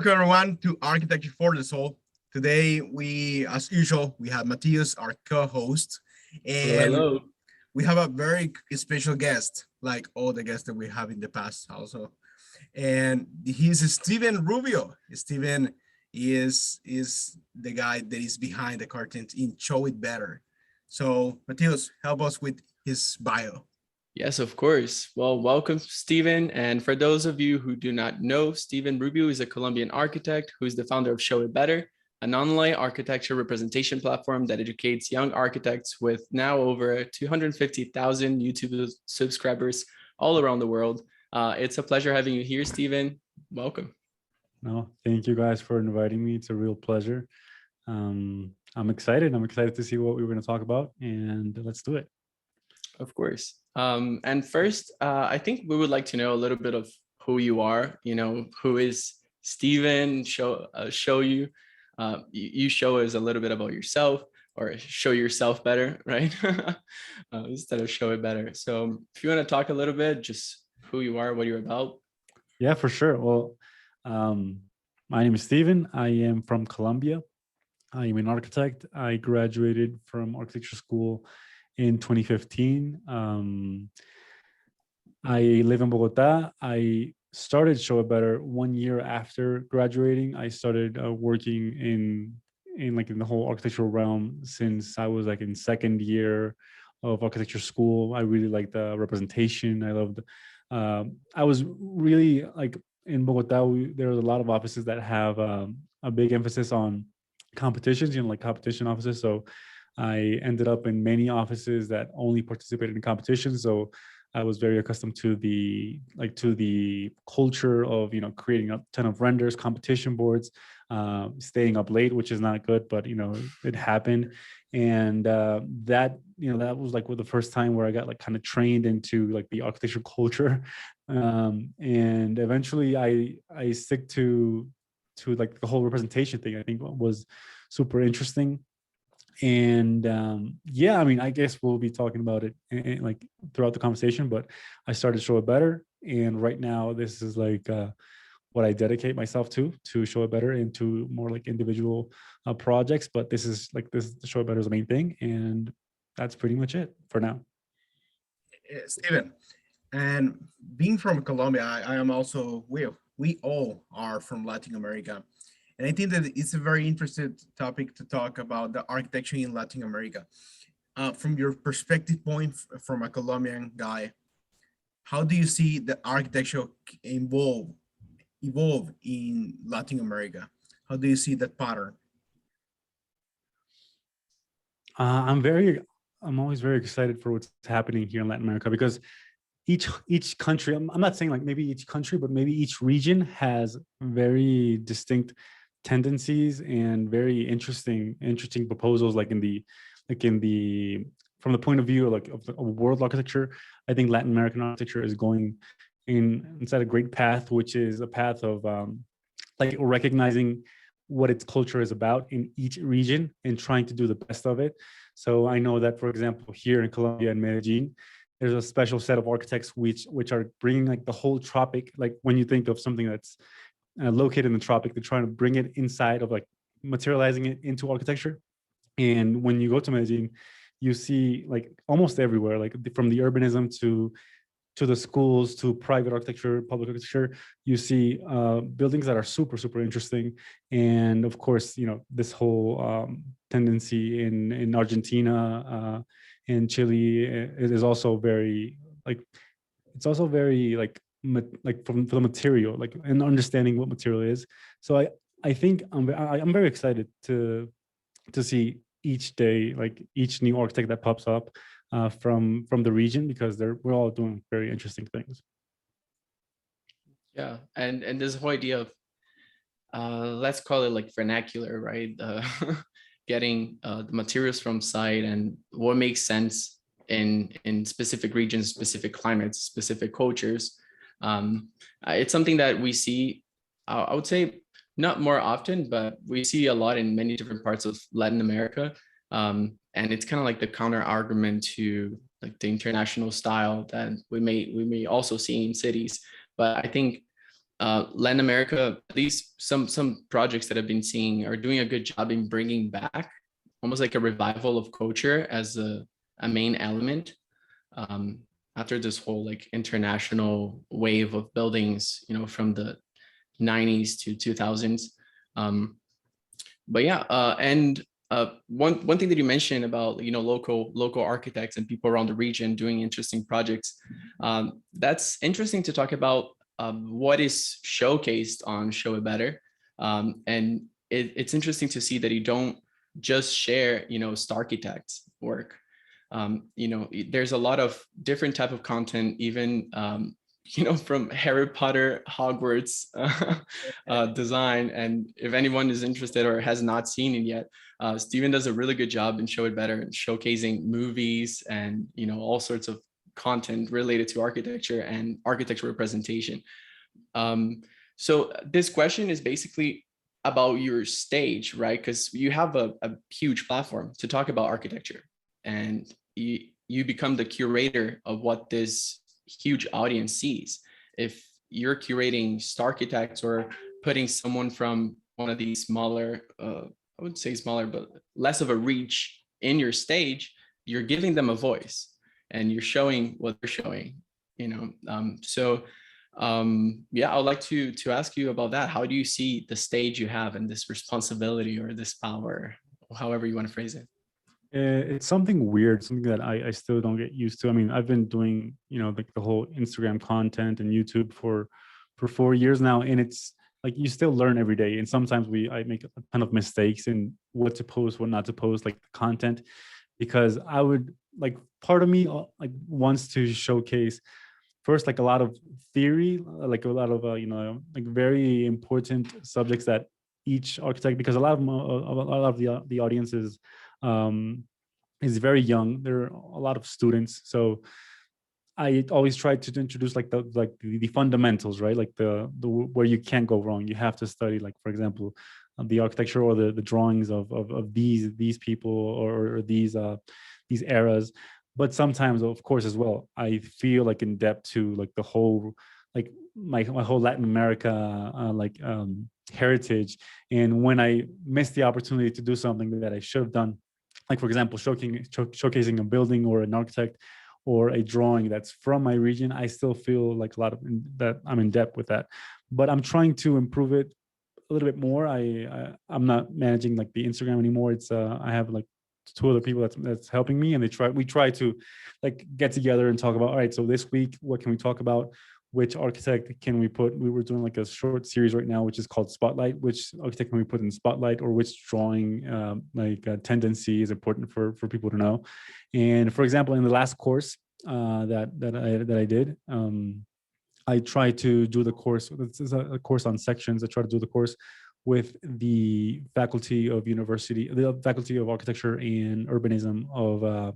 Welcome everyone to Architecture for the Soul. Today as usual, we have Matthias, our co-host, Hello, and hello. we have a very special guest, like all the guests that we have in the past also. And he's Steven Rubio. Steven is the guy that is behind the curtains in Show It Better. So Matthias, help us with his bio. Yes, of course. Well, welcome, Stephen. And for those of you who do not know, Stephen Rubio is a Colombian architect who is the founder of Show It Better, an online architecture representation platform that educates young architects with now over 250,000 YouTube subscribers all around the world. It's a pleasure having you here, Stephen. Welcome. No, thank you guys for inviting me. It's a real pleasure. I'm excited. I'm excited to see what we're going to talk about, and let's do it. Of course. And first, I think we would like to know a little bit of who you are. You know, who is Stephen? Show you. You show us a little bit about yourself, or show yourself better, right? Instead of show it better. So if you want to talk a little bit, just who you are, what you're about. Yeah, for sure. Well, my name is Stephen. I am from Colombia. I am an architect. I graduated from architecture school in 2015. I live in Bogota. I started Show It Better 1 year after graduating. I started working in the whole architectural realm since I was like in second year of architecture school. I really liked the representation. I loved. I was really like in Bogota. There was a lot of offices that have a big emphasis on competitions, like competition offices. So I ended up in many offices that only participated in competitions. So I was very accustomed to the culture of creating a ton of renders, competition boards, staying up late, which is not good, but it happened. And that was like the first time where I got like kind of trained into like the architecture culture. And eventually I stick to like the whole representation thing. I think was super interesting. And yeah, I mean, I guess we'll be talking about it like throughout the conversation, but I started Show It Better, and right now this is like what I dedicate myself to Show It Better, into more like individual projects. But this is Show It Better is the main thing, and that's pretty much it for now. Steven, and being from Colombia, I am also, we all are from Latin America. And I think that it's a very interesting topic to talk about the architecture in Latin America. From your perspective point, from a Colombian guy, how do you see the architecture evolve in Latin America? How do you see that pattern? I'm always very excited for what's happening here in Latin America, because each country, I'm not saying like maybe each country, but maybe each region has very distinct tendencies and very interesting proposals, like from the point of view of world architecture. I think Latin American architecture is going inside a great path, which is a path of like recognizing what its culture is about in each region and trying to do the best of it. So I know that, for example, here in Colombia and Medellin, there's a special set of architects which are bringing like the whole tropic, like when you think of something that's located in the tropic, they're trying to bring it inside of like materializing it into architecture. And when you go to Medellin, you see like almost everywhere, like from the urbanism to the schools to private architecture, public architecture, you see buildings that are super interesting. And of course, this whole tendency in Argentina, in Chile, it is also very like, it's also very like from the material, like, and understanding what material is. So I think I'm very excited to see each day, like each new architect that pops up from the region, because we're all doing very interesting things. Yeah, and this whole idea of let's call it like vernacular, right? Getting the materials from site and what makes sense in specific regions, specific climates, specific cultures. It's something that we see, I would say not more often, but we see a lot in many different parts of Latin America. And it's kind of like the counter argument to like the international style that we may also see in cities. But I think Latin America, at least some projects that I've been seeing, are doing a good job in bringing back almost like a revival of culture as a main element, after this whole like international wave of buildings, from the 90s to 2000s. But yeah, and one thing that you mentioned about local architects and people around the region doing interesting projects, that's interesting to talk about. What is showcased on Show It Better, and it's interesting to see that you don't just share Starchitect's work. There's a lot of different type of content, even from Harry Potter, Hogwarts design. And if anyone is interested or has not seen it yet, Steven does a really good job in Show It Better, showcasing movies and all sorts of content related to architecture and architecture representation. So this question is basically about your stage, right? Because you have a huge platform to talk about architecture, and you become the curator of what this huge audience sees. If you're curating Starchitects or putting someone from one of these smaller, I wouldn't say smaller, but less of a reach in your stage, you're giving them a voice and you're showing what they're showing, yeah, I would like to ask you about that. How do you see the stage you have and this responsibility or this power, however you want to phrase it? It's something weird, something that I still don't get used to. I mean, I've been doing, like the whole Instagram content and YouTube for 4 years now, and it's like you still learn every day. And sometimes I make a ton of mistakes in what to post, what not to post, like the content, because I would like part of me like wants to showcase first like a lot of theory, like a lot of like very important subjects that each architect, because a lot of the audience is very young. There are a lot of students, so I always try to introduce like the fundamentals, right? Like the where you can't go wrong. You have to study, like for example, the architecture or the drawings of these people or these eras. But sometimes, of course, as well, I feel like in depth to like the whole, like my whole Latin America heritage. And when I miss the opportunity to do something that I should have done, like for example, showcasing a building or an architect or a drawing that's from my region, I still feel like that I'm in depth with that. But I'm trying to improve it a little bit more. I'm not managing like the Instagram anymore. It's I have like 2 other people that's helping me, and we try to like get together and talk about, all right, so this week what can we talk about, which architect can we put. We were doing like a short series right now which is called Spotlight, which architect can we put in Spotlight, or which drawing tendency is important for people to know. And for example, in the last course that I did, I try to do the course. This is a course on sections. I try to do the course with the faculty of architecture and urbanism of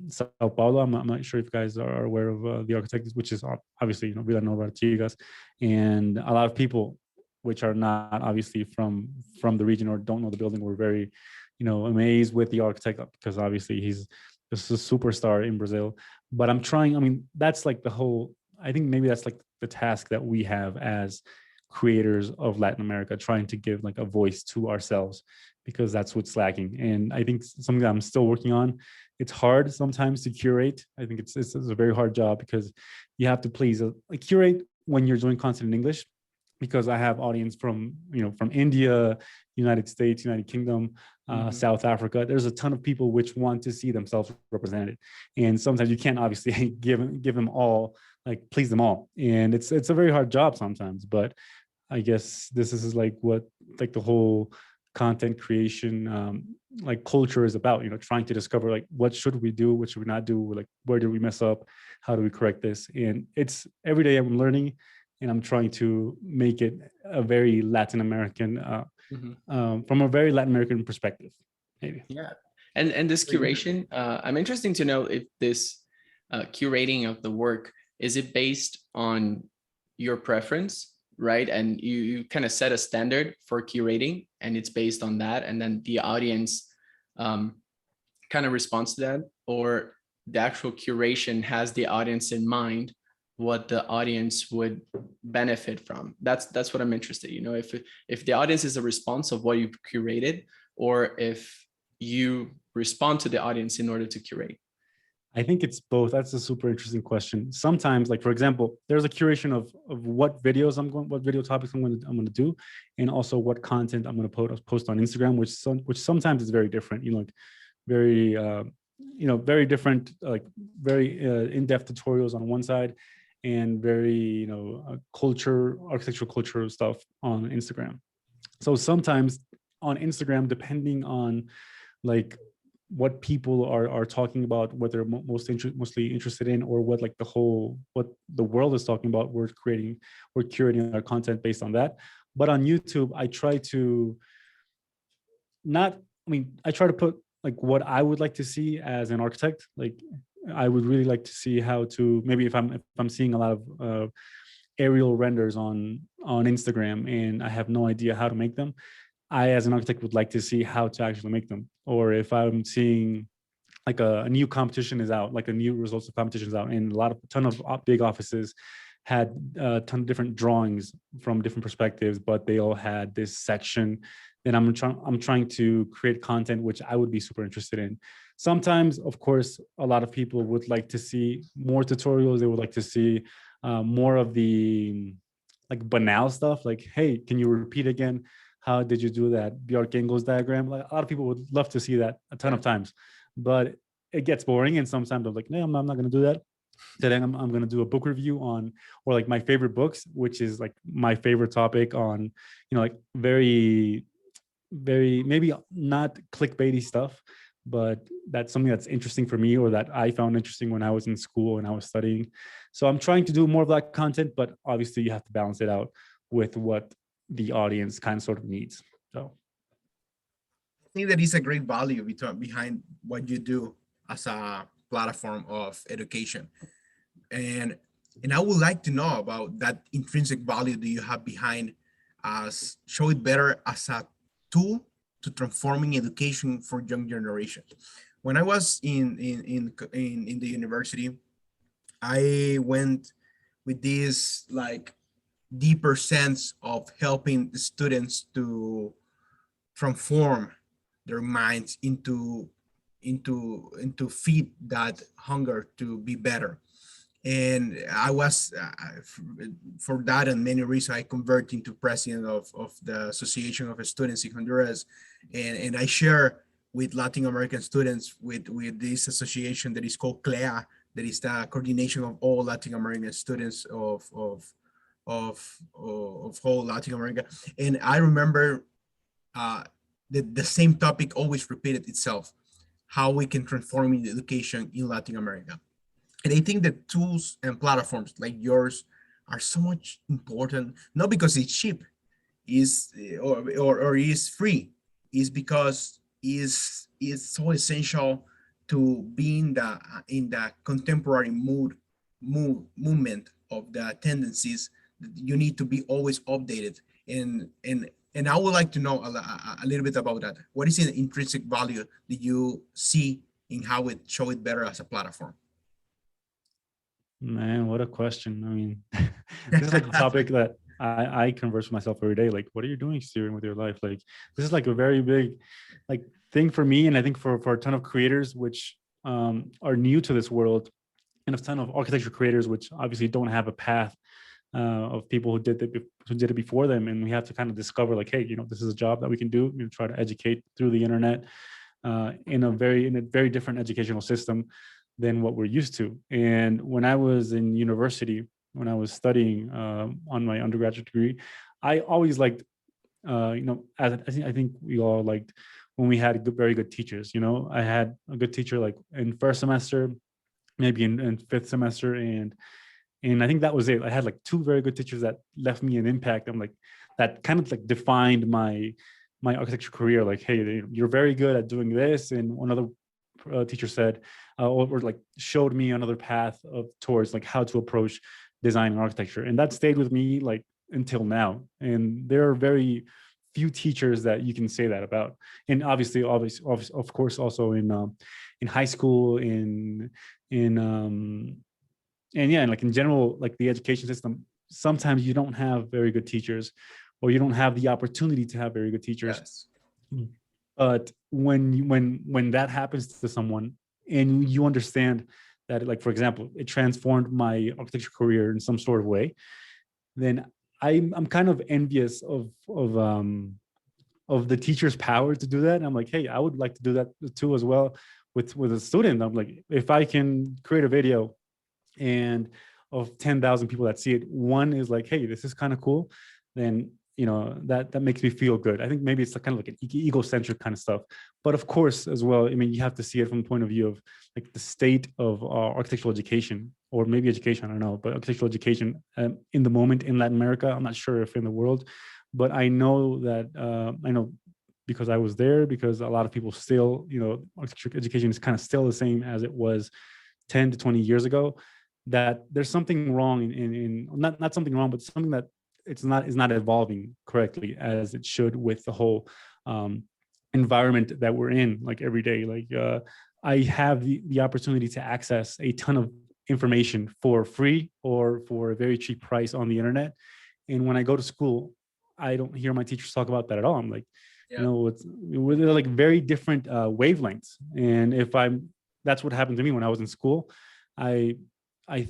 Sao Paulo. I'm not sure if you guys are aware of the architect, which is obviously Villanova Artigas, and a lot of people which are not obviously from the region or don't know the building were very amazed with the architect, because obviously he's just a superstar in Brazil. But I'm trying. I mean, that's like the whole. I think maybe that's like the task that we have as creators of Latin America, trying to give like a voice to ourselves, because that's what's lacking. And I think something that I'm still working on. It's hard sometimes to curate. I think it's a very hard job, because you have to please curate when you're doing content in English, because I have audience from from India, United States, United Kingdom, South Africa. There's a ton of people which want to see themselves represented, and sometimes you can't obviously give them all, like please them all, and it's a very hard job sometimes. But I guess this is like what like the whole content creation like culture is about, trying to discover like what should we do, what should we not do, like where did we mess up, how do we correct this. And it's every day I'm learning, and I'm trying to make it a very Latin American from a very Latin American perspective, maybe. Yeah. And this curation, I'm interested to know if this curating of the work, is it based on your preference, right? And you kind of set a standard for curating, and it's based on that, and then the audience kind of responds to that, or the actual curation has the audience in mind, what the audience would benefit from. That's what I'm interested. If the audience is a response of what you've curated, or if you respond to the audience in order to curate. I think it's both. That's a super interesting question. Sometimes, like for example, there's a curation of what videos what video topics I'm going to do, and also what content I'm going to post on Instagram, which sometimes is very different. Like very very different, like very in-depth tutorials on one side, and very architectural culture stuff on Instagram. So sometimes on Instagram, depending on like what people are talking about, what they're mostly interested in, or what what the world is talking about, we're curating our content based on that. But on YouTube, I try to put like what I would like to see as an architect. Like I would really like to see how to, maybe if I'm seeing a lot of aerial renders on Instagram and I have no idea how to make them, I, as an architect, would like to see how to actually make them. Or if I'm seeing like a new competition is out, like a new results of competition is out, and a ton of big offices had a ton of different drawings from different perspectives, but they all had this section. Then I'm trying to create content which I would be super interested in. Sometimes, of course, a lot of people would like to see more tutorials. They would like to see more of the like banal stuff, like, hey, can you repeat again? How did you do that Bjarke-Ingels diagram? Like a lot of people would love to see that a ton of times, but it gets boring. And sometimes I'm like, no, I'm not going to do that. So then I'm going to do a book review on, or like my favorite books, which is like my favorite topic on, like very, very, maybe not clickbaity stuff, but that's something that's interesting for me, or that I found interesting when I was in school and I was studying. So I'm trying to do more of that content, but obviously you have to balance it out with what the audience kind of sort of needs. So I think that is a great value behind what you do as a platform of education. And I would like to know about that intrinsic value that you have behind us, show it better as a tool to transforming education for young generations. When I was in the university, I went with this like deeper sense of helping the students to transform their minds into feed that hunger to be better. And I was for that and many reasons I converted into president of the Association of Students in Honduras, and I share with Latin American students with this association that is called CLEA, that is the coordination of all Latin American students of whole Latin America. And I remember the same topic always repeated itself: how we can transform the education in Latin America. And I think that tools and platforms like yours are so much important, not because it's cheap, or is free, is because is so essential to be in the contemporary movement of the tendencies. You need to be always updated, and I would like to know a little bit about that. What is the intrinsic value that you see in how it show it better as a platform? Man, what a question. I mean, this is like the topic that I converse with myself every day. Like, what are you doing, Steven, with your life? Like, this is like a very big like thing for me, and I think for a ton of creators which are new to this world, and a ton of architecture creators which obviously don't have a path of people who did it before them, and we have to kind of discover like, hey, this is a job that we can do. Try to educate through the internet in a very different educational system than what we're used to. And when I was in university, when I was studying on my undergraduate degree, I always liked, I think we all liked when we had very good teachers. I had a good teacher like in first semester, maybe in fifth semester, and I think that was it. I had like two very good teachers that left me an impact. I'm like, that kind of like defined my architecture career. Like, hey, you're very good at doing this. And one other teacher said, or like showed me another path towards like how to approach design and architecture. And that stayed with me like until now. And there are very few teachers that you can say that about. And obviously, of course, also in high school, in and yeah, and like in general, like the education system, sometimes you don't have very good teachers, or you don't have the opportunity to have very good teachers. Yes. But when that happens to someone, and you understand that, like for example, it transformed my architecture career in some sort of way, then I'm kind of envious of the teacher's power to do that. And I'm like, hey, I would like to do that too as well with a student. I'm like, if I can create a video and of 10,000 people that see it, one is like, hey, this is kind of cool, then that makes me feel good. I think maybe it's kind of like an egocentric kind of stuff. But of course, as well, I mean, you have to see it from the point of view of like the state of architectural education, or maybe education, I don't know, but architectural education in the moment in Latin America. I'm not sure if in the world, but I know that I know because I was there, because a lot of people still, architecture education is kind of still the same as it was 10 to 20 years ago, that there's something wrong in not something wrong, but something that is not evolving correctly as it should with the whole environment that we're in, like every day. Like I have the opportunity to access a ton of information for free or for a very cheap price on the internet. And when I go to school, I don't hear my teachers talk about that at all. I'm like, Yeah. they're like very different wavelengths. And that's what happened to me when I was in school. I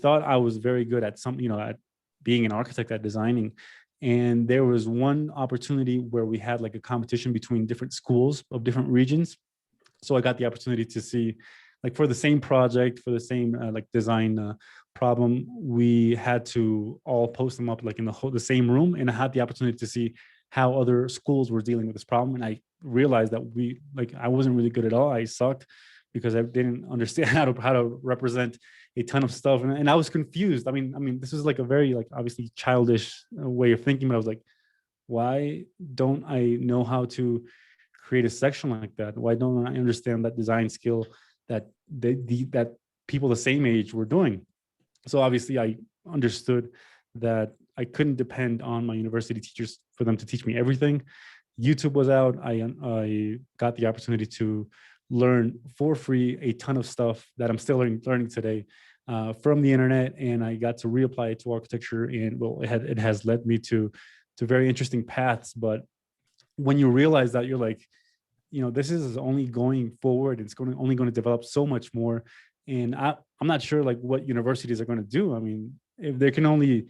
thought I was very good at at being an architect, at designing. And there was one opportunity where we had like a competition between different schools of different regions. So I got the opportunity to see, like for the same project, for the same like design problem, we had to all post them up like in the same room. And I had the opportunity to see how other schools were dealing with this problem. And I realized that I wasn't really good at all. I sucked because I didn't understand how to represent a ton of stuff. And I was confused. I mean, this was like a very like obviously childish way of thinking, but I was like, why don't I know how to create a section like that? Why don't I understand that design skill that that people the same age were doing? So obviously I understood that I couldn't depend on my university teachers for them to teach me everything. YouTube was out. I got the opportunity to learn for free a ton of stuff that I'm still learning today from the internet, and I got to reapply it to architecture. And well, it has led me to very interesting paths. But when you realize that, you're like, this is only going forward. It's only going to develop so much more. And I'm not sure like what universities are going to do. I mean, if they can only,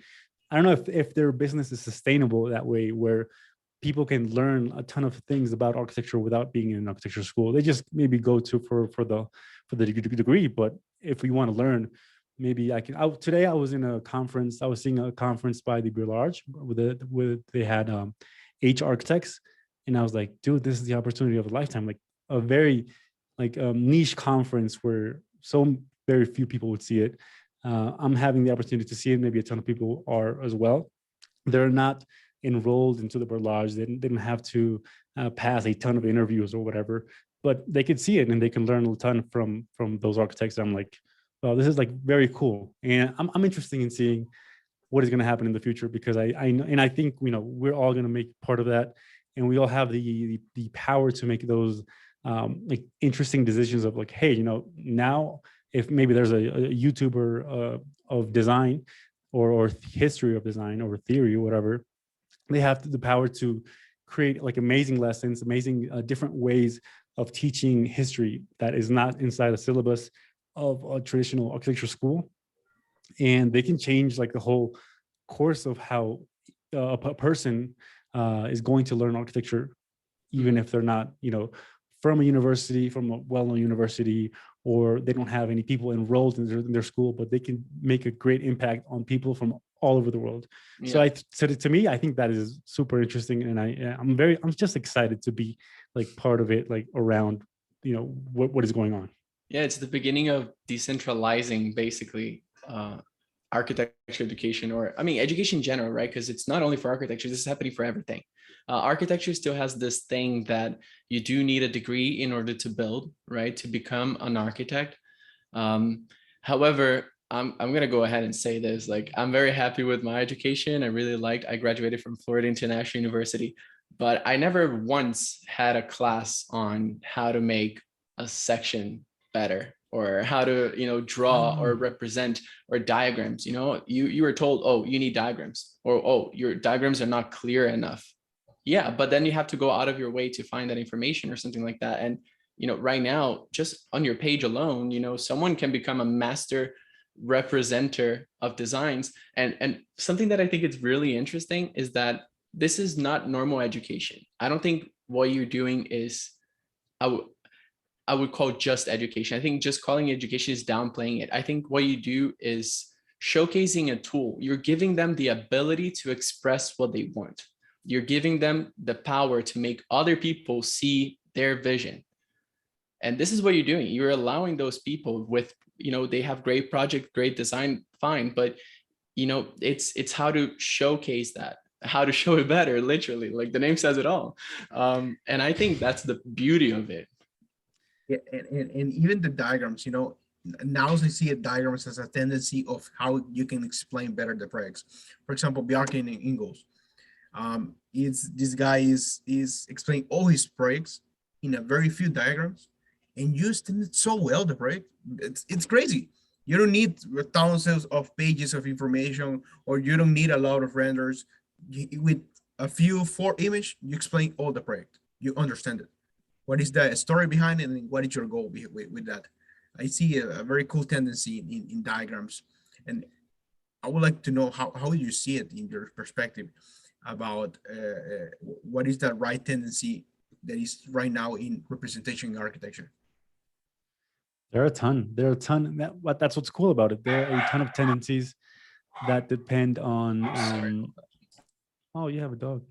I don't know if their business is sustainable that way, where people can learn a ton of things about architecture without being in an architecture school. They just maybe go to for the degree. But if we want to learn, maybe I can. Today I was in a conference. I was seeing a conference by the Beaux Arts they had 8 architects, and I was like, dude, this is the opportunity of a lifetime. Like a very niche conference where so very few people would see it. I'm having the opportunity to see it. Maybe a ton of people are as well. They're not enrolled into the Beaux Arts. They didn't have to pass a ton of interviews or whatever, but they could see it and they can learn a ton from those architects. I'm like, well, this is like very cool, and I'm interested in seeing what is going to happen in the future, because I know, and I think we're all going to make part of that, and we all have the power to make those like interesting decisions of like, hey, now if maybe there's a YouTuber of design or history of design or theory or whatever, they have the power to create like amazing lessons, amazing different ways of teaching history that is not inside a syllabus of a traditional architecture school. And they can change like the whole course of how a person is going to learn architecture, even if they're not, from a university, from a well-known university, or they don't have any people enrolled in their school, but they can make a great impact on people from all over the world. Yeah. So to me, I think that is super interesting, and I'm just excited to be like part of it, like around, what is going on. Yeah, it's the beginning of decentralizing basically architecture education, or I mean education in general, right? Because it's not only for architecture, this is happening for everything. Architecture still has this thing that you do need a degree in order to build, right? To become an architect. However, I'm gonna go ahead and say this, like I'm very happy with my education. I graduated from Florida International University, but I never once had a class on how to make a section better or how to, draw or represent or diagrams. You were told, oh, you need diagrams, or oh, your diagrams are not clear enough. Yeah, but then you have to go out of your way to find that information or something like that. And right now, just on your page alone, someone can become a master representer of designs. And something that I think is really interesting is that this is not normal education. I don't think what you're doing is, I would call just education. I think just calling education is downplaying it. I think what you do is showcasing a tool. You're giving them the ability to express what they want. You're giving them the power to make other people see their vision. And this is what you're doing. You're allowing those people with, they have great project, great design, fine, but it's how to showcase that, how to show it better, literally, like the name says it all. And I think that's the beauty of it. Yeah, and even the diagrams, now I see a diagrams as a tendency of how you can explain better the projects. For example, Bjarke and Ingalls. This guy is explaining all his projects in a very few diagrams and used it so well, the project. It's crazy. You don't need thousands of pages of information, or you don't need a lot of renders. With a few 4 images, you explain all the project. You understand it. What is the story behind it, and what is your goal with that? I see a very cool tendency in diagrams, and I would like to know how you see it in your perspective about what is the right tendency that is right now in representation in architecture. There are a ton. That's what's cool about it. There are a ton of tendencies that depend on. Oh, you have a dog.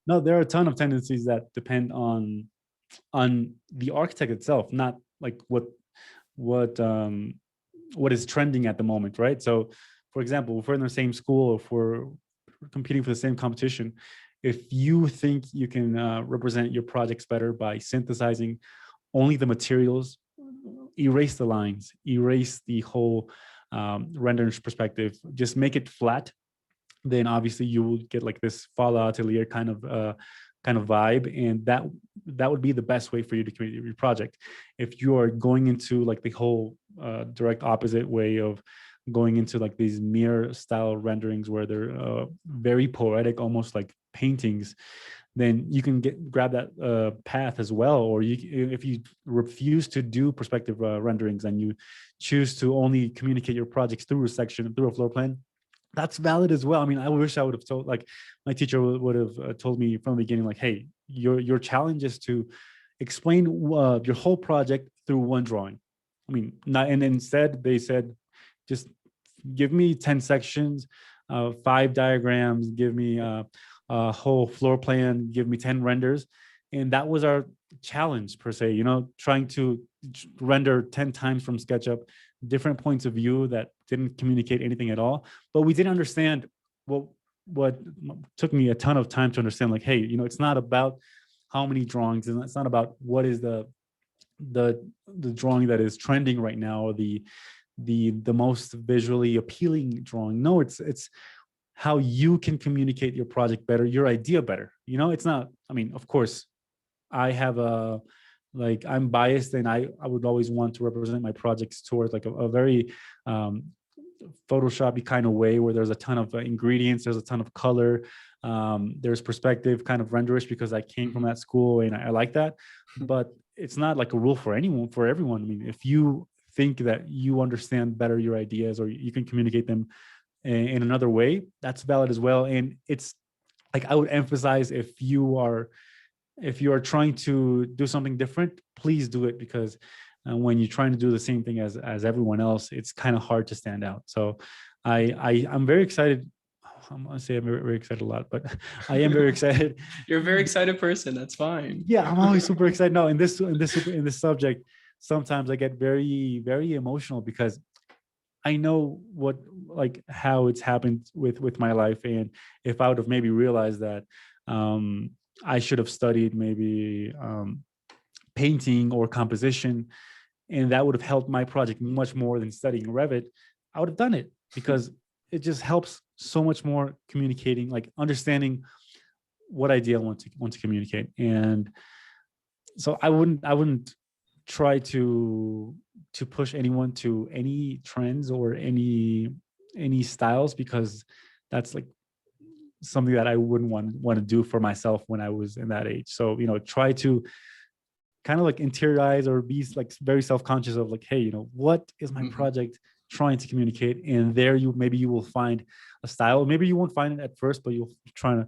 No, there are a ton of tendencies that depend on the architect itself, not like what is trending at the moment, right? So, for example, if we're in the same school, if we're competing for the same competition, if you think you can represent your projects better by synthesizing only the materials, erase the lines, erase the whole rendering perspective, just make it flat, then obviously you will get like this Fala Atelier kind of vibe, and that would be the best way for you to communicate your project. If you are going into like the whole direct opposite way of going into like these mirror style renderings where they're very poetic, almost like paintings, then you can grab that path as well. Or if you refuse to do perspective renderings and you choose to only communicate your projects through a section, through a floor plan, that's valid as well. I mean, I wish I would have told, like my teacher would have told me from the beginning, like, hey, your challenge is to explain your whole project through one drawing. I mean, and instead they said, just give me 10 sections, 5 diagrams, give me a whole floor plan, give me 10 renders. And that was our challenge per se, trying to render 10 times from SketchUp, different points of view that didn't communicate anything at all. But we didn't understand what took me a ton of time to understand, like, hey, it's not about how many drawings, and it's not about what is the drawing that is trending right now, or the most visually appealing drawing. No, it's how you can communicate your project better, your idea better. It's not, I mean, of course, I have I'm biased, and I would always want to represent my projects towards like a very Photoshop-y kind of way, where there's a ton of ingredients, there's a ton of color, there's perspective kind of renderish, because I came from that school and I like that. But it's not like a rule for everyone. I mean, if you think that you understand better your ideas, or you can communicate them in another way, that's valid as well. And it's like, I would emphasize, if you are trying to do something different, please do it, because when you're trying to do the same thing as everyone else, it's kind of hard to stand out. So I'm very excited. I'm gonna say I'm very, very excited a lot, but I am very excited. You're a very excited person. That's fine. Yeah, I'm always super excited. No, in this subject, sometimes I get very, very emotional, because I know how it's happened with my life. And if I would have maybe realized that I should have studied maybe painting or composition, and that would have helped my project much more than studying Revit, I would have done it, because it just helps so much more communicating, like understanding what idea I want to communicate. And so I wouldn't try to to push anyone to any trends or any styles, because that's like something that I wouldn't want to do for myself when I was in that age. So, try to kind of like interiorize or be like very self-conscious of like, hey, what is my project trying to communicate? And there maybe you will find a style. Maybe you won't find it at first, but you'll try to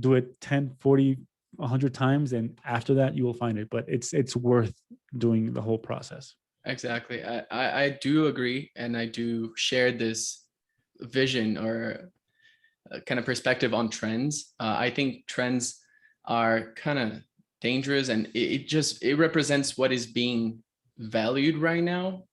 do it 10, 40, 100 times. And after that, you will find it. But it's worth doing the whole process. Exactly. I do agree. And I do share this vision or kind of perspective on trends. I think trends are kind of dangerous, and it represents what is being valued right now.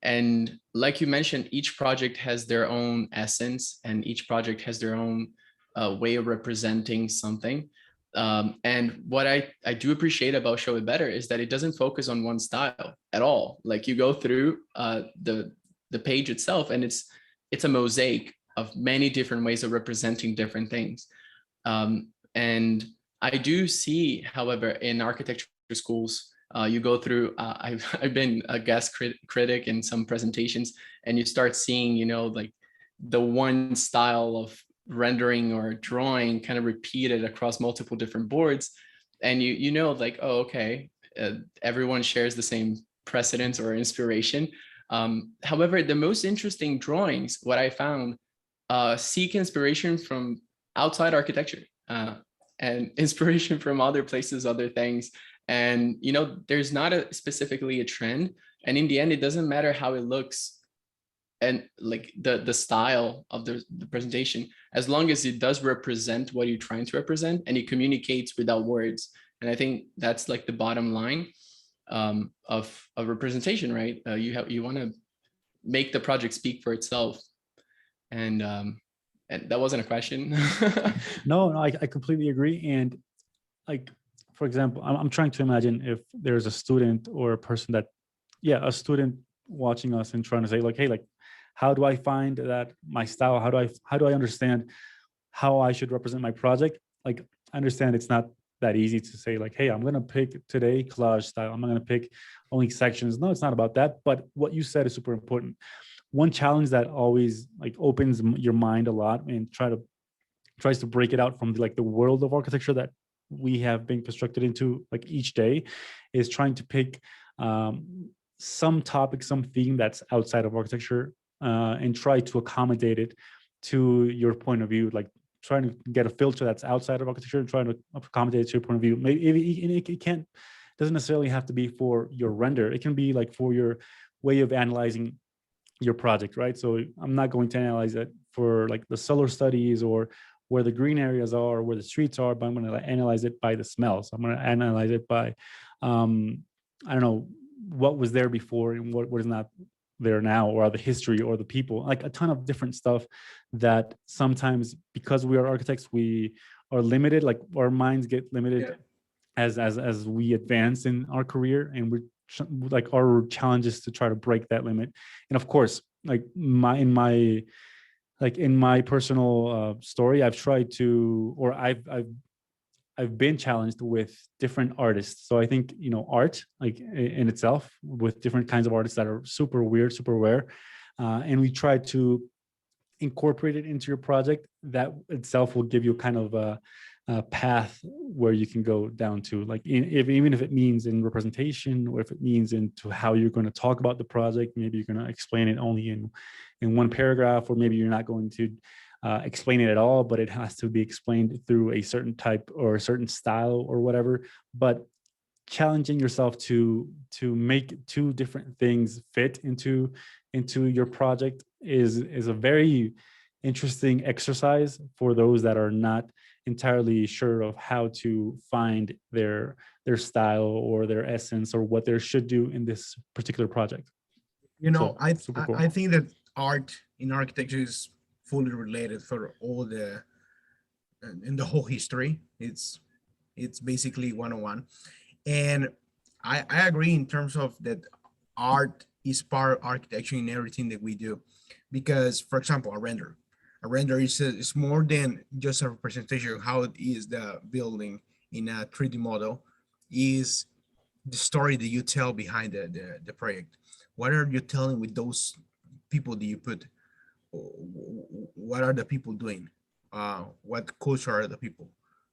And like you mentioned, each project has their own essence, and each project has their own way of representing something. And what I do appreciate about Show It Better is that it doesn't focus on one style at all. Like you go through the page itself, and it's a mosaic of many different ways of representing different things. And I do see, however, in architecture schools, you go through, I've been a guest critic in some presentations, and you start seeing, like the one style of rendering or drawing kind of repeated across multiple different boards. And like, oh, okay, everyone shares the same precedents or inspiration. However, the most interesting drawings, what I found, seek inspiration from outside architecture and inspiration from other places, other things. And, there's not specifically a trend. And in the end, it doesn't matter how it looks and like the style of the presentation, as long as it does represent what you're trying to represent and it communicates without words. And I think that's like the bottom line of representation, right? You want to make the project speak for itself. And that wasn't a question. No, I completely agree. And like, for example, I'm trying to imagine if there's a student or a person a student watching us and trying to say like, hey, like, how do I find that my style? How do I understand how I should represent my project? Like, I understand it's not that easy to say like, hey, I'm going to pick today collage style. I'm not going to pick only sections. No, it's not about that. But what you said is super important. One challenge that always like opens your mind a lot and tries to break it out from the world of architecture that we have been constructed into like each day is trying to pick some topic, some theme that's outside of architecture and try to accommodate it to your point of view, like trying to get a filter that's outside of architecture and trying to accommodate it to your point of view. Maybe it doesn't necessarily have to be for your render. It can be like for your way of analyzing your project, right? So I'm not going to analyze it for like the solar studies or where the green areas are, or where the streets are, but I'm going to analyze it by the smells. I'm going to analyze it by, I don't know, what was there before and what is not there now, or the history or the people, like a ton of different stuff that sometimes, because we are architects, we are limited, like our minds get limited as we advance in our career, and we're like, our challenge is to try to break that limit. And of course, like in my personal story, I've tried to, or I've been challenged with different artists. So I think, art like in itself, with different kinds of artists that are super weird, super rare. And we try to incorporate it into your project. That itself will give you kind of a path where you can go down to, like, even if it means in representation, or if it means into how you're going to talk about the project. Maybe you're going to explain it only in one paragraph, or maybe you're not going to explain it at all, but it has to be explained through a certain type or a certain style or whatever. But challenging yourself to make two different things fit into your project is a very interesting exercise for those that are not entirely sure of how to find their style or their essence, or what they should do in this particular project. So, super cool. I think that art in architecture is fully related for all in the whole history. It's basically 101. And I agree in terms of that art is part of architecture in everything that we do. Because, for example, a render is more than just a representation of how it is the building in a 3D model. Is the story that you tell behind the project. What are you telling with those people that you put? What are the people doing? What culture are the people?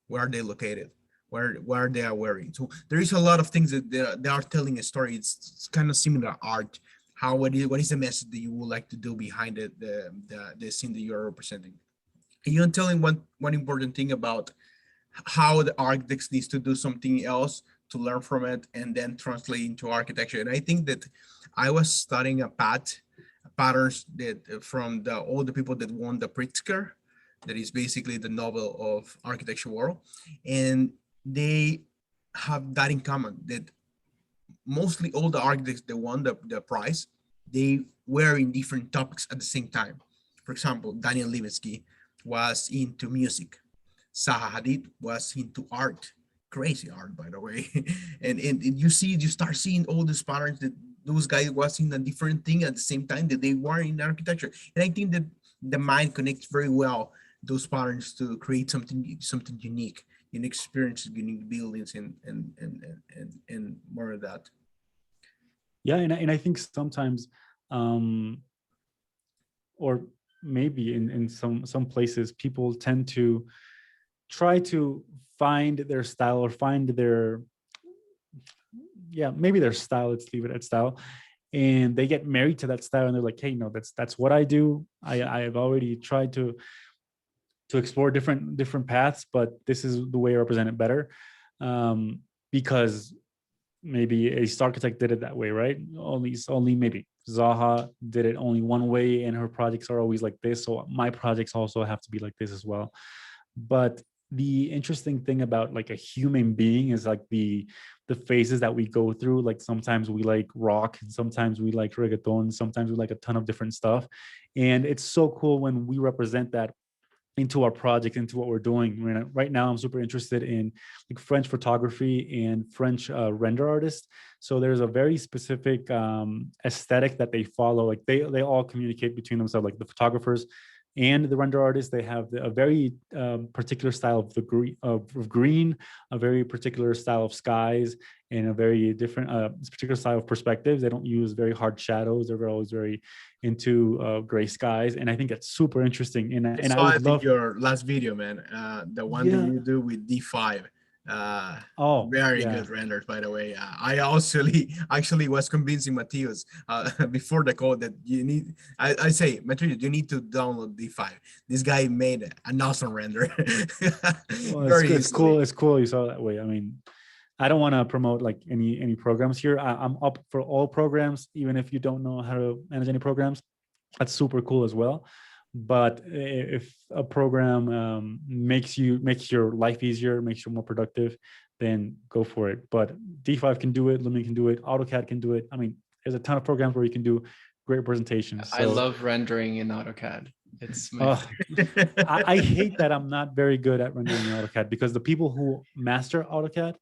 Where are they located? Where they are wearing? So there is a lot of things that they are telling a story. It's kind of similar art. How what is the message that you would like to do behind the scene that you are representing? And you're telling one important thing about how the architects needs to do something else to learn from it and then translate into architecture. And I think that I was studying a patterns that from all the people that won the Pritzker, that is basically the Nobel of Architecture world, and they have that in common that mostly all the architects that won the prize, they were in different topics at the same time. For example, Daniel Libeskind was into music. Zaha Hadid was into art, crazy art, by the way. And you start seeing all these patterns that those guys was in a different thing at the same time that they were in architecture. And I think that the mind connects very well those patterns to create something unique, unique experiences, unique buildings, and more of that. Yeah, and I think sometimes, or maybe in some places, people tend to try to find their style or find their, yeah, maybe their style. Let's leave it at style, and they get married to that style, and they're like, hey, no, that's what I do. I've already tried to explore different paths, but this is the way I represent it better, because maybe a star architect did it that way, right? Only maybe Zaha did it only one way, and her projects are always like this. So my projects also have to be like this as well. But the interesting thing about like a human being is like the phases that we go through. Like sometimes we like rock, and sometimes we like reggaeton, sometimes we like a ton of different stuff. And it's so cool when we represent that into our project, into what we're doing. Right now, I'm super interested in like French photography and French render artists. So there's a very specific aesthetic that they follow. Like they all communicate between themselves, like the photographers and the render artists. They have a very particular style of of green, a very particular style of skies, and a very different particular style of perspectives. They don't use very hard shadows. They're always very into gray skies, and I think that's super interesting. I And I saw would it in love, your last video, man. The one that yeah. you do with D5. Uh, Oh, Very yeah. good renders, by the way. I also actually was convincing Matthias before the call that you need. I say, Matthias, you need to download D5. This guy made an awesome render, Well, very it's cool. easily. It's cool you saw it that way. I mean, I don't want to promote like any programs here. I'm up for all programs, even if you don't know how to manage any programs. That's super cool as well. But if a program makes your life easier, makes you more productive, then go for it. But D5 can do it, Lumen can do it, AutoCAD can do it. I mean, there's a ton of programs where you can do great presentations. I So love rendering in AutoCAD. It's my uh, favorite. I hate that I'm not very good at rendering in AutoCAD, because the people who master AutoCAD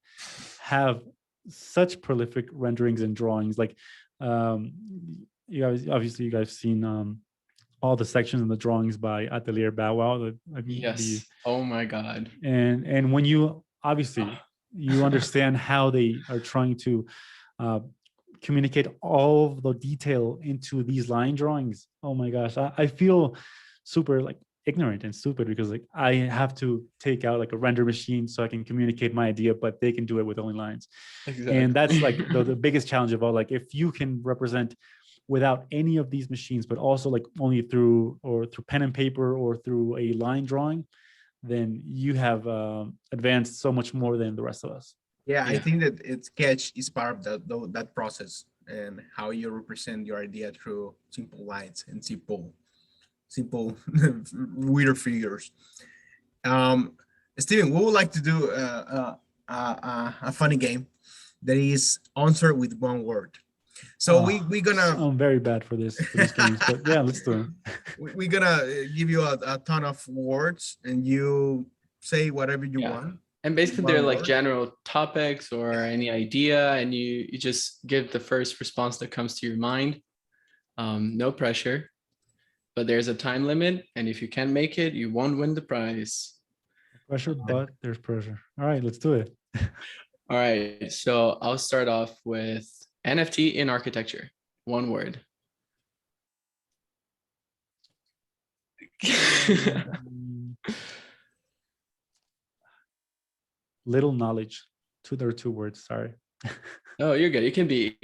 have such prolific renderings and drawings. Like, um, you guys, obviously, you guys seen all the sections and the drawings by Atelier Bow Wow. Yes. Oh my God. And when you obviously you understand how they are trying to uh, communicate all of the detail into these line drawings. Oh my gosh, I feel super like ignorant and stupid, because like I have to take out like a render machine so I can communicate my idea, but they can do it with only lines. And that's like Exactly. the biggest challenge of all. Like if you can represent without any of these machines, but also like only through pen and paper or through a line drawing, then you have advanced so much more than the rest of us. Yeah, I Yeah. think that sketch is part of that process and how you represent your idea through simple lines and simple weird figures. Um, Steven, we would like to do a funny game that is answer with one word. So Oh, we're gonna I'm very bad for these games, but yeah, let's do it. we're gonna give you a ton of words and you say whatever you Yeah. want. And basically they're One like word. general topics or any idea, and you just give the first response that comes to your mind. No pressure, but there's a time limit, and if you can't make it, you won't win the prize. Pressure, but there's pressure. All right, let's do it. All right, so I'll start off with NFT in architecture. One word. Mm, little knowledge. There are two words. Sorry. Oh, you're good. It can be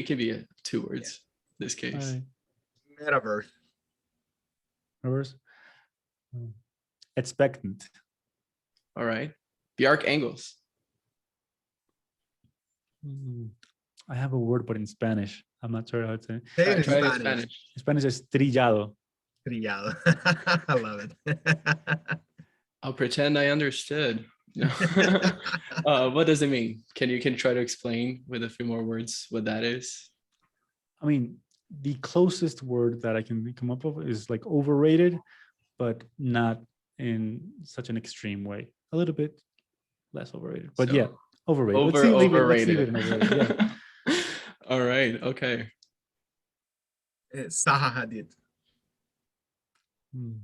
two words. This All case. right. Metaverse. Reverse. Expectant. All right. Bjark angles. Mm, I have a word, but in Spanish. I'm not sure how to say it. Say it in Try it in Spanish. Spanish. In Spanish is trillado. Trillado. I love it. I'll pretend I understood. No. What does it mean? Can you try to explain with a few more words what that is? I mean, the closest word that I can come up with is like overrated, but not in such an extreme way. A little bit less overrated, but So, yeah, overrated. Let's leave it. Let's leave it in overrated. Yeah. All right. Okay. Zaha Hadid. Hmm.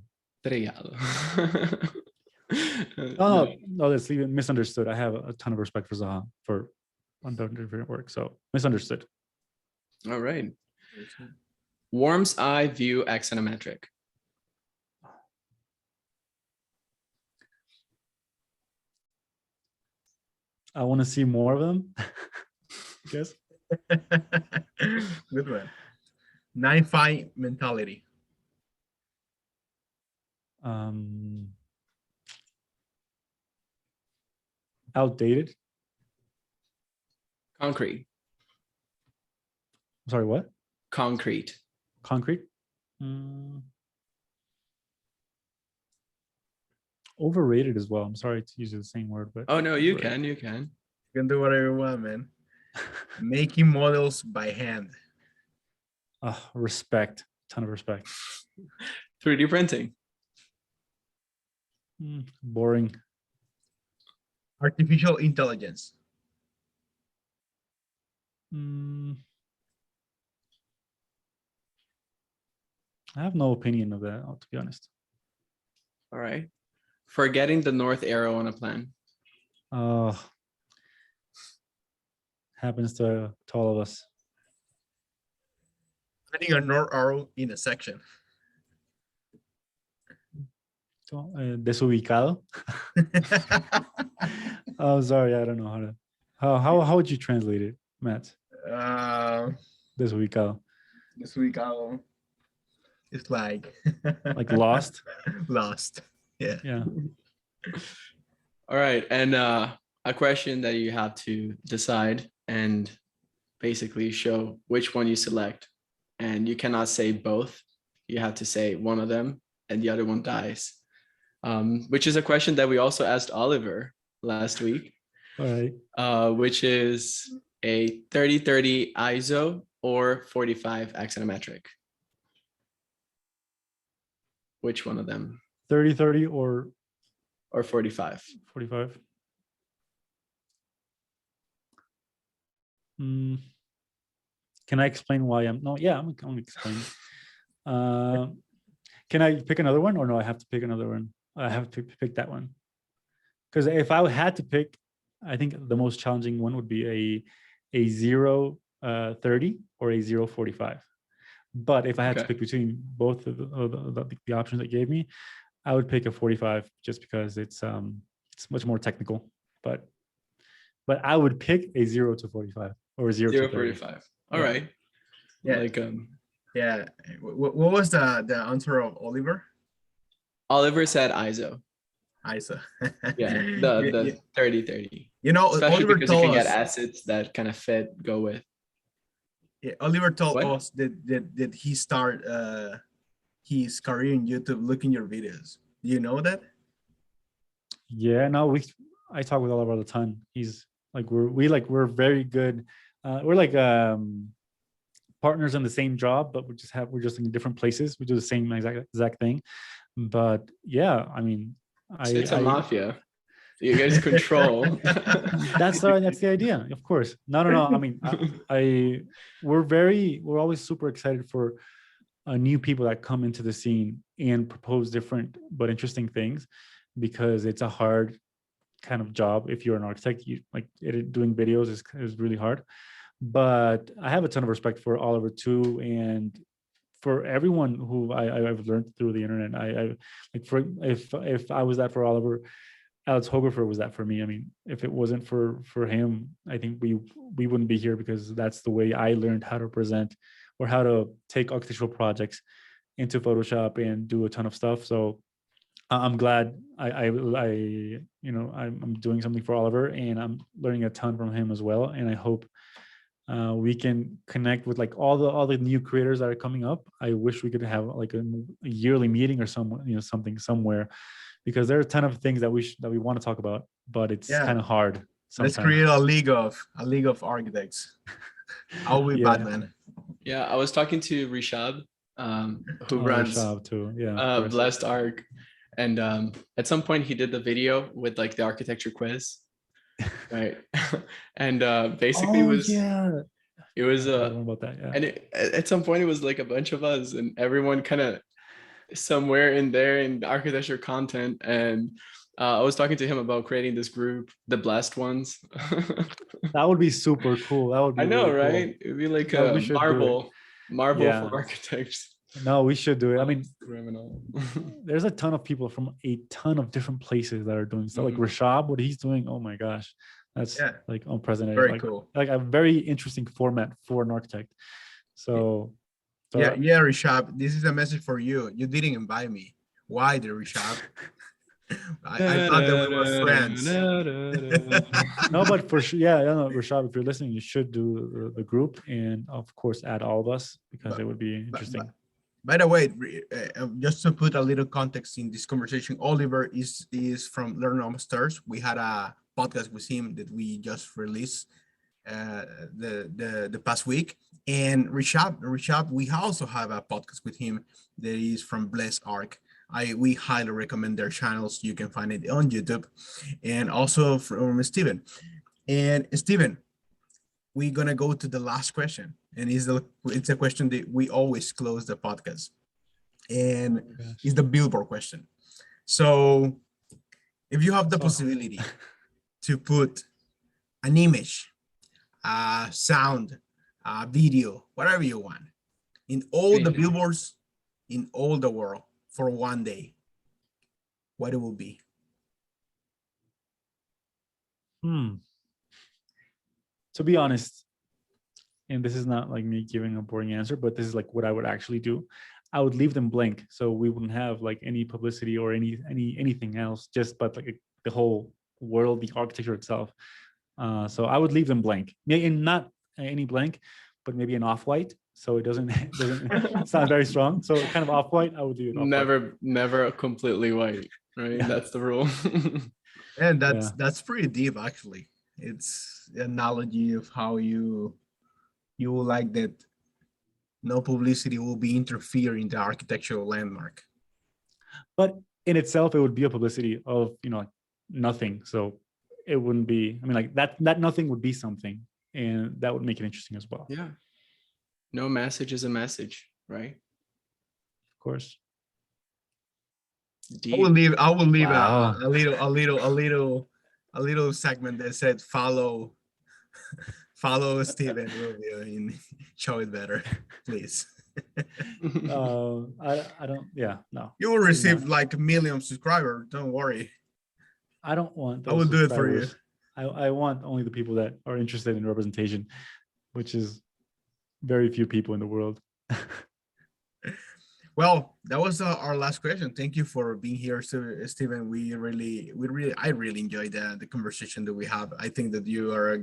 Trillado. Oh no, let's leave it. Misunderstood. I have a ton of respect for Zaha for different work. So misunderstood. All right. Worm's eye view axonometric. I want to see more of them. Yes. Good one. 9-5 mentality. Outdated. Concrete. Sorry, what? Concrete. Concrete. Mm. Overrated as well. I'm sorry to use the same word, but Oh no, you overrated. can. You can. You can do whatever you want, man. Making models by hand. Respect. Ton of respect. 3D printing. Boring. Artificial intelligence. I have no opinion of that, to be honest. All right. Forgetting the north arrow on a plan. Happens to all of us. Putting a north arrow in a section. Desubicado. Oh, sorry, I don't know how to. How would you translate it, Matt? Desubicado. Desubicado. It's like Lost. Lost. Yeah. Yeah. All right. And a question that you have to decide and basically show which one you select. And you cannot say both. You have to say one of them and the other one dies. Which is a question that we also asked Oliver last week. All right. Which is a 30-30 ISO or 45 axonometric. Which one of them? 30-30 or 45? 45. Can I explain why I'm no? Yeah, I'm going to explain. Can I pick another one or no? I have to pick another one. I have to pick that one. Because if I had to pick, I think the most challenging one would be a 0-30 or a 0-45. But if I had to pick between both of the options that gave me, I would pick a 45 just because it's much more technical. But I would pick a 0-45 or a 0-45. All right. Yeah. Yeah. What was the answer of Oliver? Oliver said ISO. ISO. Yeah, the 30-30. You know, especially Oliver because you told can get us assets that kind of go with. Yeah, Oliver told What? us that he start his career in YouTube looking your videos. Do you know that? Yeah, no, I talk with Oliver all the time. He's like we're very good. We're like partners in the same job, but we're just in different places. We do the same exact thing. But yeah, I mean, It's a mafia. You guys control. That's the idea, of course. No. I mean, we're always super excited for new people that come into the scene and propose different but interesting things, because it's a hard kind of job. If you're an architect, you like doing videos is really hard. But I have a ton of respect for Oliver too, and for everyone who I've learned through the internet. I like for if I was that for Oliver, Alex Hogerfer was that for me. I mean, if it wasn't for him, I think we wouldn't be here, because that's the way I learned how to present or how to take architectural projects into Photoshop and do a ton of stuff. So I'm glad I'm doing something for Oliver, and I'm learning a ton from him as well. And I hope we can connect with like all the new creators that are coming up. I wish we could have like a yearly meeting or something somewhere, because there are a ton of things that we want to talk about, but it's Yeah. kind of hard Let's sometimes. create a league of architects. I'll be Yeah. Batman. Yeah, I was talking to Rishab, who Oh, runs Rishab too. Yeah, of course. Blessed Arc, and at some point he did the video with like the architecture quiz, right? And basically Oh it was I forgot about that. Yeah. and at some point it was like a bunch of us, and everyone kind of somewhere in there in the architecture content. And I was talking to him about creating this group, the Blessed Ones. That would be super cool. That would be I know, really cool. right? It'd be like Yeah, we a should do it. Marvel Yeah. for architects. No, we should do it. I mean, Criminal. there's a ton of people from a ton of different places that are doing stuff. Like Mhm. Rishab, what he's doing, oh my gosh, that's Yeah. like unprecedented. Very like, cool. like a very interesting format for an architect. So Yeah, Rishab, this is a message for you. You didn't invite me. Why did Rishab? I thought that we were friends. No, but for sure, Rashad, if you're listening, you should do the group, and of course add all of us, because it would be interesting. By the way, just to put a little context in this conversation, Oliver is from Learn Almost Stars. We had a podcast with him that we just released the past week. And Rishab, we also have a podcast with him that is from Blessed Arc. We highly recommend their channels. You can find it on YouTube, and also from Steven. And Steven, we're gonna go to the last question, and it's a question that we always close the podcast, and it's the billboard question. So, if you have the possibility to put an image, sound, video, whatever you want, in all the billboards in all the world for one day, what it will be? To be honest, and this is not like me giving a boring answer, but this is like what I would actually do. I would leave them blank, so we wouldn't have like any publicity or anything else, just but like the whole world, the architecture itself. So I would leave them blank, maybe not any blank, but maybe an off-white, so it doesn't sound very strong. So kind of off-white, I would do it off-white. Never completely white, right? Yeah. That's the rule. And that's pretty deep, actually. It's an analogy of how you will like that no publicity will be interfering the architectural landmark. But in itself, it would be a publicity of nothing. So it wouldn't be. I mean, like that nothing would be something, and that would make it interesting as well. Yeah. No message is a message, right? Of course. I will leave Wow. a little segment that said follow Steven Rubio and show it better, please. I don't. Yeah, no. You will receive like a million subscribers. Don't worry. I don't want. I will do it for you. I want only the people that are interested in representation, which is very few people in the world. Well, that was our last question. Thank you for being here, Steven. I really enjoyed the conversation that we have. I think that you are a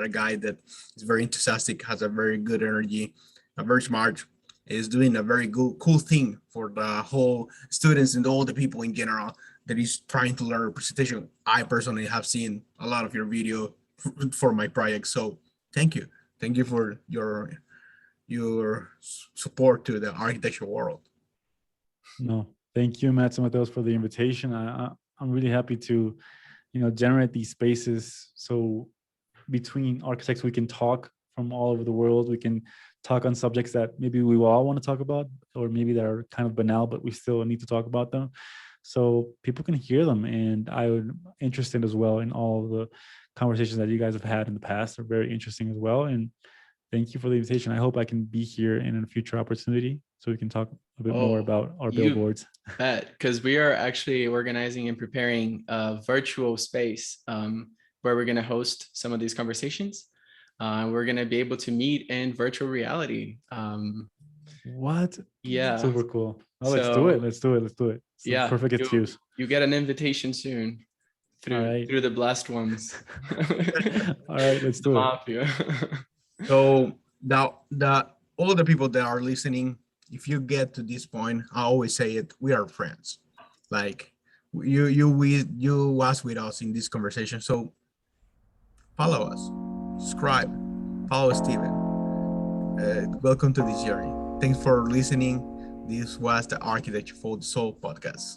guy that is very enthusiastic, has a very good energy, very smart, is doing a very cool thing for the whole students and all the people in general that is trying to learn representation. I personally have seen a lot of your video for my project. So thank you. Thank you for your support to the architectural world. No, thank you, Mats and Mateos, for the invitation. I'm really happy to, generate these spaces. So between architects, we can talk from all over the world. We can talk on subjects that maybe we all want to talk about, or maybe that are kind of banal, but we still need to talk about them. so people can hear them. And I would interested as well in all the conversations that you guys have had in the past are very interesting as well. And thank you for the invitation. I hope I can be here in a future opportunity so we can talk a bit more Oh, about our you billboards. bet, because we are actually organizing and preparing a virtual space where we're going to host some of these conversations. We're going to be able to meet in virtual reality. What? Yeah. Super cool. Oh, let's do it. So, Let's do it. Let's do it. It's the yeah, perfect excuse. you get an invitation soon All right. through the blessed ones. All right, let's The do it. mafia. So all the people that are listening, if you get to this point, I always say it, we are friends. Like you was with us in this conversation. So follow us, subscribe, follow Steven. Welcome to this journey. Thanks for listening. This was the Architecture for the Soul podcast.